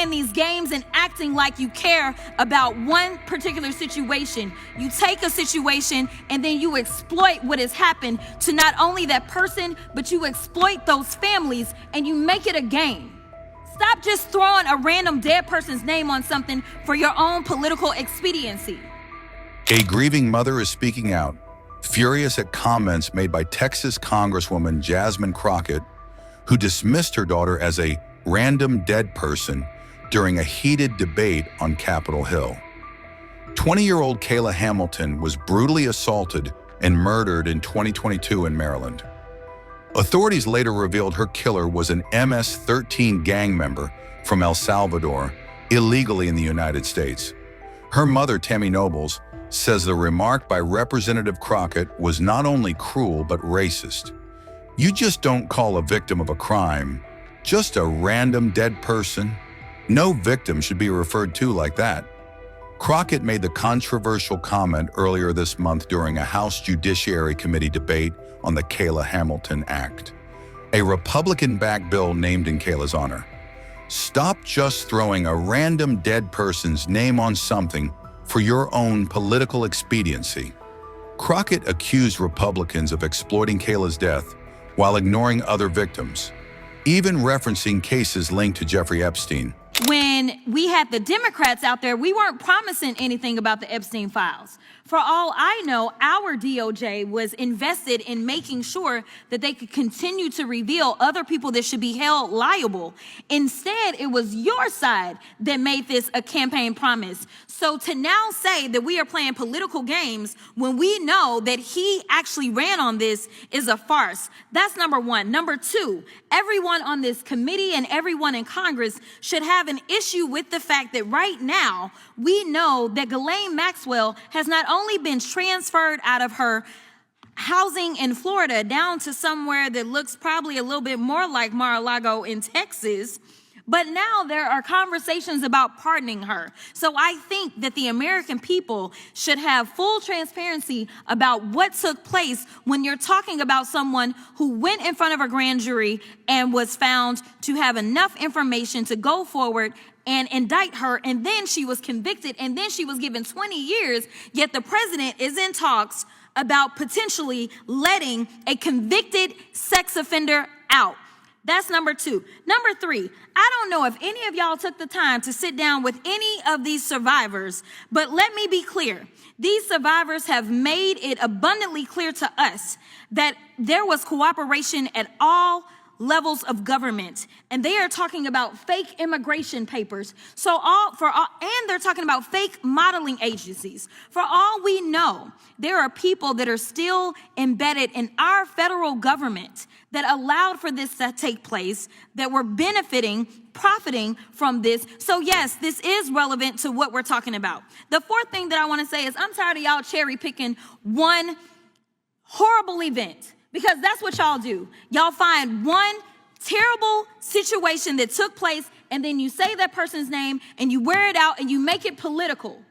playing these games and acting like you care about one particular situation. You take a situation and then you exploit what has happened to not only that person, but you exploit those families and you make it a game. Stop just throwing a random dead person's name on something for your own political expediency. A grieving mother is speaking out, furious at comments made by Texas Congresswoman Jasmine Crockett, who dismissed her daughter as a random dead person during a heated debate on Capitol Hill. 20-year-old Kayla Hamilton was brutally assaulted and murdered in 2022 in Maryland. Authorities later revealed her killer was an MS-13 gang member from El Salvador, illegally in the United States. Her mother, Tammy Nobles, says the remark by Representative Crockett was not only cruel but racist. You just don't call a victim of a crime just a random dead person. No victim should be referred to like that. Crockett made the controversial comment earlier this month during a House Judiciary Committee debate on the Kayla Hamilton Act, a Republican-backed bill named in Kayla's honor. Stop just throwing a random dead person's name on something for your own political expediency. Crockett accused Republicans of exploiting Kayla's death while ignoring other victims, even referencing cases linked to Jeffrey Epstein. When we had the Democrats out there, we weren't promising anything about the Epstein files. For all I know, our DOJ was invested in making sure that they could continue to reveal other people that should be held liable. Instead, it was your side that made this a campaign promise. So to now say that we are playing political games when we know that he actually ran on this is a farce. That's number one. Number two, everyone on this committee and everyone in Congress should have an issue with the fact that right now we know that Ghislaine Maxwell has not only been transferred out of her housing in Florida down to somewhere that looks probably a little bit more like Mar-a-Lago in Texas, but now there are conversations about pardoning her. So I think that the American people should have full transparency about what took place when you're talking about someone who went in front of a grand jury and was found to have enough information to go forward and indict her, and then she was convicted, and then she was given 20 years, yet the president is in talks about potentially letting a convicted sex offender out. That's number two. Number three, I don't know if any of y'all took the time to sit down with any of these survivors, but let me be clear. These survivors have made it abundantly clear to us that there was cooperation at all levels of government, and they are talking about fake immigration papers. And they're talking about fake modeling agencies. For all we know, there are people that are still embedded in our federal government that allowed for this to take place, that were profiting from this. So yes, this is relevant to what we're talking about. The fourth thing that I want to say is I'm tired of y'all cherry picking one horrible event, because that's what y'all do. Y'all find one terrible situation that took place, and then you say that person's name and you wear it out and you make it political.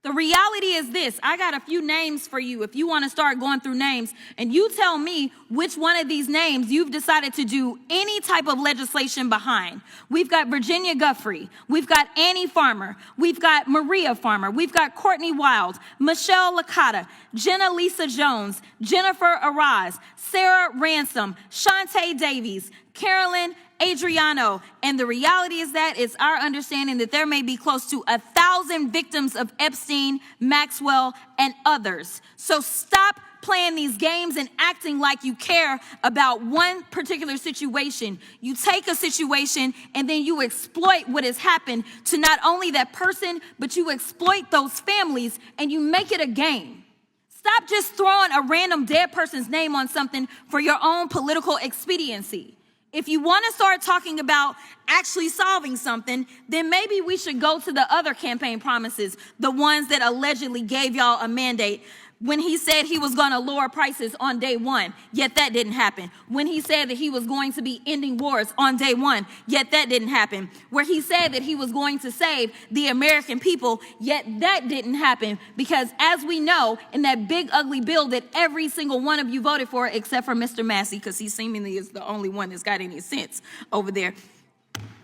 The reality is this. I got a few names for you if you want to start going through names, and you tell me which one of these names you've decided to do any type of legislation behind. We've got Virginia Guffrey. We've got Annie Farmer. We've got Maria Farmer. We've got Courtney Wild, Michelle Licata, Jenna Lisa Jones, Jennifer Araz, Sarah Ransom, Shantae Davies, Carolyn Adriano. And the reality is that it's our understanding that there may be close to 1,000 victims of Epstein, Maxwell, and others. So stop playing these games and acting like you care about one particular situation. You take a situation and then you exploit what has happened to not only that person, but you exploit those families and you make it a game. Stop just throwing a random dead person's name on something for your own political expediency. If you want to start talking about actually solving something, then maybe we should go to the other campaign promises, the ones that allegedly gave y'all a mandate. When he said he was going to lower prices on day one, yet that didn't happen. When he said that he was going to be ending wars on day one, yet that didn't happen. Where he said that he was going to save the American people, yet that didn't happen. Because as we know, in that big ugly bill that every single one of you voted for, except for Mr. Massey, because he seemingly is the only one that's got any sense over there.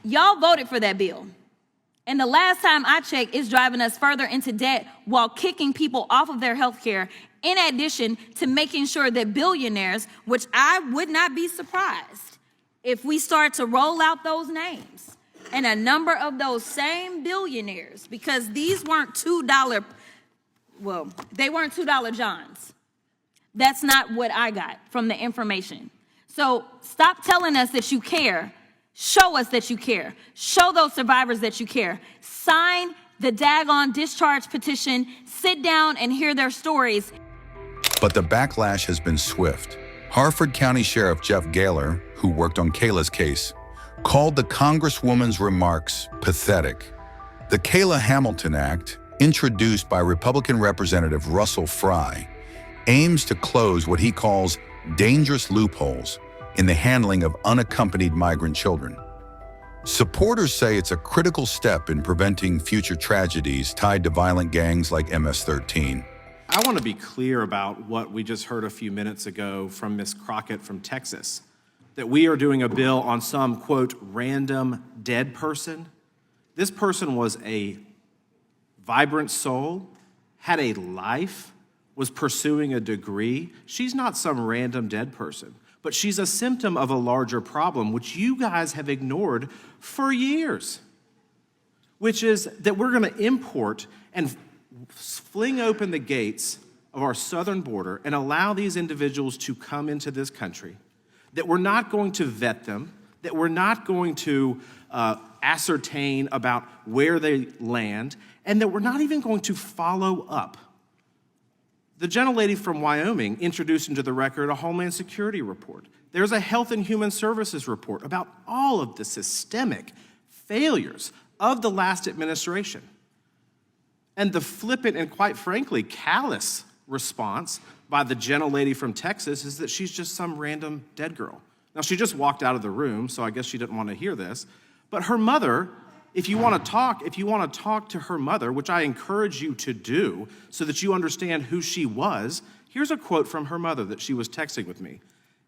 Y'all voted for that bill. And the last time I checked, it's driving us further into debt while kicking people off of their health care, in addition to making sure that billionaires, which I would not be surprised if we start to roll out those names, and a number of those same billionaires, because these weren't $2, well, they weren't $2 Johns. That's not what I got from the information. So stop telling us that you care. Show us that you care. Show those survivors that you care. Sign the daggone discharge petition. Sit down and hear their stories. But the backlash has been swift. Harford County Sheriff Jeff Gahler, who worked on Kayla's case, called the Congresswoman's remarks pathetic. The Kayla Hamilton Act, introduced by Republican Representative Russell Fry, aims to close what he calls dangerous loopholes in the handling of unaccompanied migrant children. Supporters say it's a critical step in preventing future tragedies tied to violent gangs like MS-13. I want to be clear about what we just heard a few minutes ago from Ms. Crockett from Texas, that we are doing a bill on some, quote, random dead person. This person was a vibrant soul, had a life, was pursuing a degree. She's not some random dead person, but she's a symptom of a larger problem, which you guys have ignored for years, which is that we're going to import and fling open the gates of our southern border and allow these individuals to come into this country, that we're not going to vet them, that we're not going to ascertain about where they land, and that we're not even going to follow up. The gentlelady from Wyoming introduced into the record a Homeland Security report. There's a Health and Human Services report about all of the systemic failures of the last administration. And the flippant and, quite frankly, callous response by the gentlelady from Texas is that she's just some random dead girl. Now, she just walked out of the room, so I guess she didn't want to hear this. But her mother, if you want to talk to her mother, which I encourage you to do so that you understand who she was, here's a quote from her mother that she was texting with me.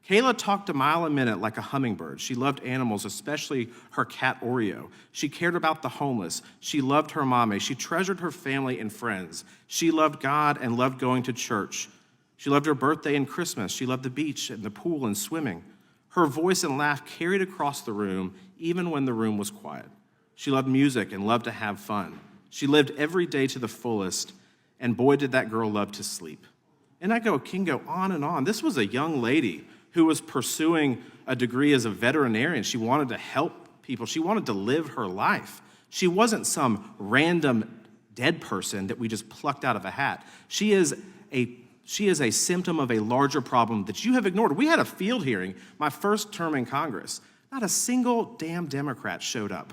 Kayla talked a mile a minute like a hummingbird. She loved animals, especially her cat Oreo. She cared about the homeless. She loved her mommy. She treasured her family and friends. She loved God and loved going to church. She loved her birthday and Christmas. She loved the beach and the pool and swimming. Her voice and laugh carried across the room, even when the room was quiet. She loved music and loved to have fun. She lived every day to the fullest, and boy, did that girl love to sleep. And I can go on and on. This was a young lady who was pursuing a degree as a veterinarian. She wanted to help people. She wanted to live her life. She wasn't some random dead person that we just plucked out of a hat. She is a symptom of a larger problem that you have ignored. We had a field hearing, my first term in Congress. Not a single damn Democrat showed up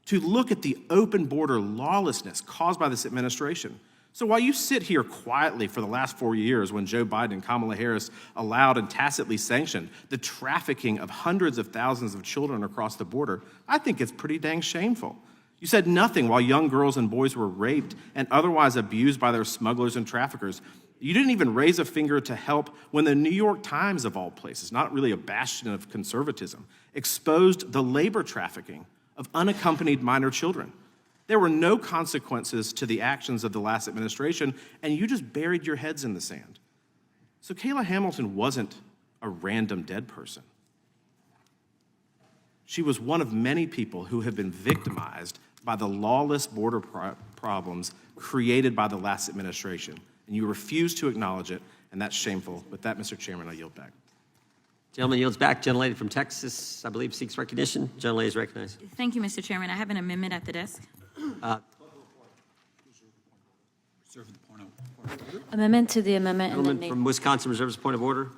to look at the open border lawlessness caused by this administration. So while you sit here quietly for the last 4 years when Joe Biden and Kamala Harris allowed and tacitly sanctioned the trafficking of hundreds of thousands of children across the border, I think it's pretty dang shameful. You said nothing while young girls and boys were raped and otherwise abused by their smugglers and traffickers. You didn't even raise a finger to help when the New York Times, of all places, not really a bastion of conservatism, exposed the labor trafficking of unaccompanied minor children. There were no consequences to the actions of the last administration, and you just buried your heads in the sand. So Kayla Hamilton wasn't a random dead person. She was one of many people who have been victimized by the lawless border problems created by the last administration, and you refuse to acknowledge it, and that's shameful. With that, Mr. Chairman, I yield back. Gentleman yields back. Gentlelady from Texas, I believe, seeks recognition. Gentlelady is recognized. Thank you, Mr. Chairman. I have an amendment at the desk. Amendment to the amendment and Gentleman from Wisconsin reserves point of order.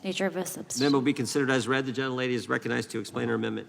nature of a substitute. Amendment will be considered as read. The gentlelady is recognized to explain her amendment.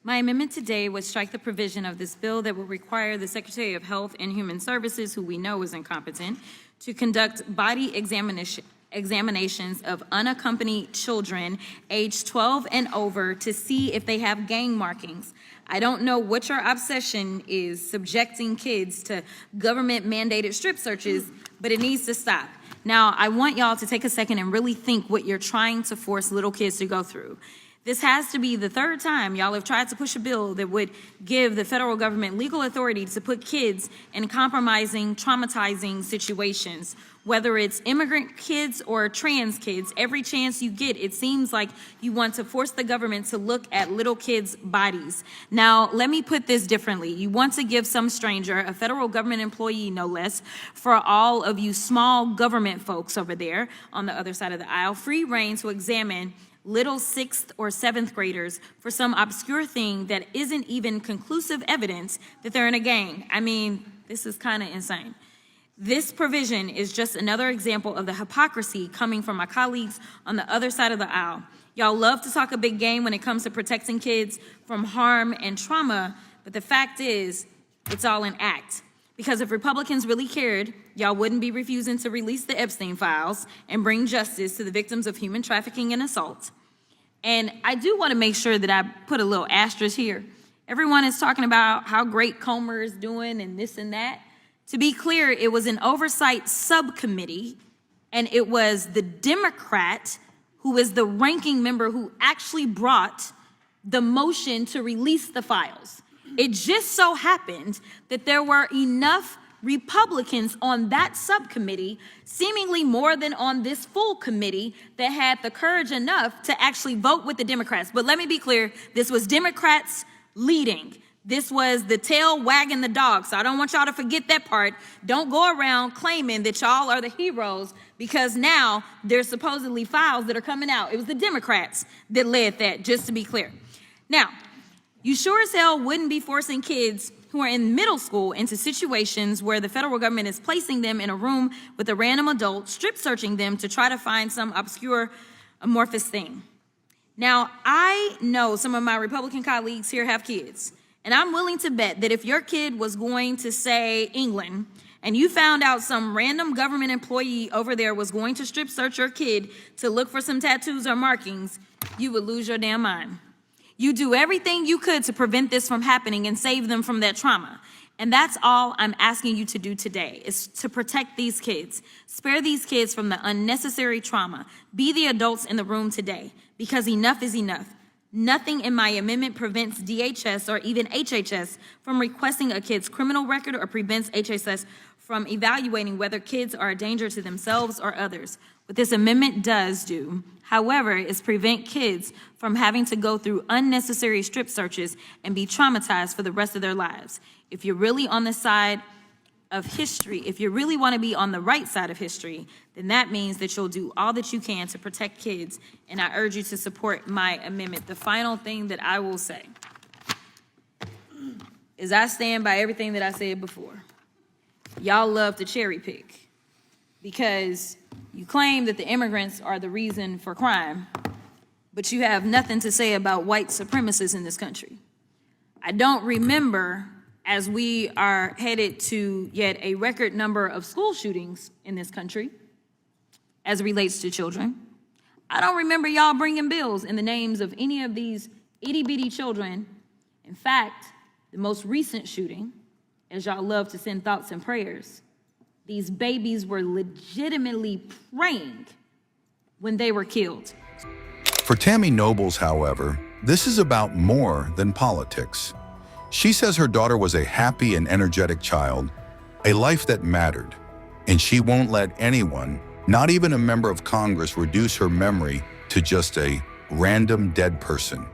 My amendment today would strike the provision of this bill that would require the Secretary of Health and Human Services, who we know is incompetent, to conduct body examinations of unaccompanied children aged 12 and over to see if they have gang markings. I don't know what your obsession is subjecting kids to government-mandated strip searches, but it needs to stop. Now, I want y'all to take a second and really think what you're trying to force little kids to go through. This has to be the third time y'all have tried to push a bill that would give the federal government legal authority to put kids in compromising, traumatizing situations. Whether it's immigrant kids or trans kids, every chance you get, it seems like you want to force the government to look at little kids' bodies. Now, let me put this differently. You want to give some stranger, a federal government employee no less, for all of you small government folks over there on the other side of the aisle, free reign to examine little 6th or 7th graders for some obscure thing that isn't even conclusive evidence that they're in a gang. I mean, this is kind of insane. This provision is just another example of the hypocrisy coming from my colleagues on the other side of the aisle. Y'all love to talk a big game when it comes to protecting kids from harm and trauma, but the fact is, it's all an act. Because if Republicans really cared, y'all wouldn't be refusing to release the Epstein files and bring justice to the victims of human trafficking and assault. And I do want to make sure that I put a little asterisk here. Everyone is talking about how great Comer is doing and this and that. To be clear, it was an oversight subcommittee, and it was the Democrat who is the ranking member who actually brought the motion to release the files. It just so happened that there were enough Republicans on that subcommittee, seemingly more than on this full committee, that had the courage enough to actually vote with the Democrats. But let me be clear, this was Democrats leading. This was the tail wagging the dog, so I don't want y'all to forget that part. Don't go around claiming that y'all are the heroes because now there's supposedly files that are coming out. It was the Democrats that led that, just to be clear. Now, you sure as hell wouldn't be forcing kids who are in middle school into situations where the federal government is placing them in a room with a random adult, strip searching them to try to find some obscure amorphous thing. Now, I know some of my Republican colleagues here have kids. And I'm willing to bet that if your kid was going to say England and you found out some random government employee over there was going to strip search your kid to look for some tattoos or markings, you would lose your damn mind. You do everything you could to prevent this from happening and save them from that trauma. And that's all I'm asking you to do today, is to protect these kids. Spare these kids from the unnecessary trauma. Be the adults in the room today, because enough is enough. Nothing in my amendment prevents DHS or even HHS from requesting a kid's criminal record or prevents HHS from evaluating whether kids are a danger to themselves or others. What this amendment does do, however, is prevent kids from having to go through unnecessary strip searches and be traumatized for the rest of their lives. If you're really on the side of history, if you really want to be on the right side of history, then that means that you'll do all that you can to protect kids, and I urge you to support my amendment. The final thing that I will say is I stand by everything that I said before. Y'all love to cherry pick because you claim that the immigrants are the reason for crime, but you have nothing to say about white supremacists in this country. I don't remember, as we are headed to yet a record number of school shootings in this country as it relates to children, I don't remember y'all bringing bills in the names of any of these itty-bitty children. In fact, the most recent shooting, as y'all love to send thoughts and prayers, these babies were legitimately praying when they were killed. For Tammy Nobles, however, this is about more than politics. She says her daughter was a happy and energetic child, a life that mattered, and she won't let anyone, not even a member of Congress, reduce her memory to just a random dead person.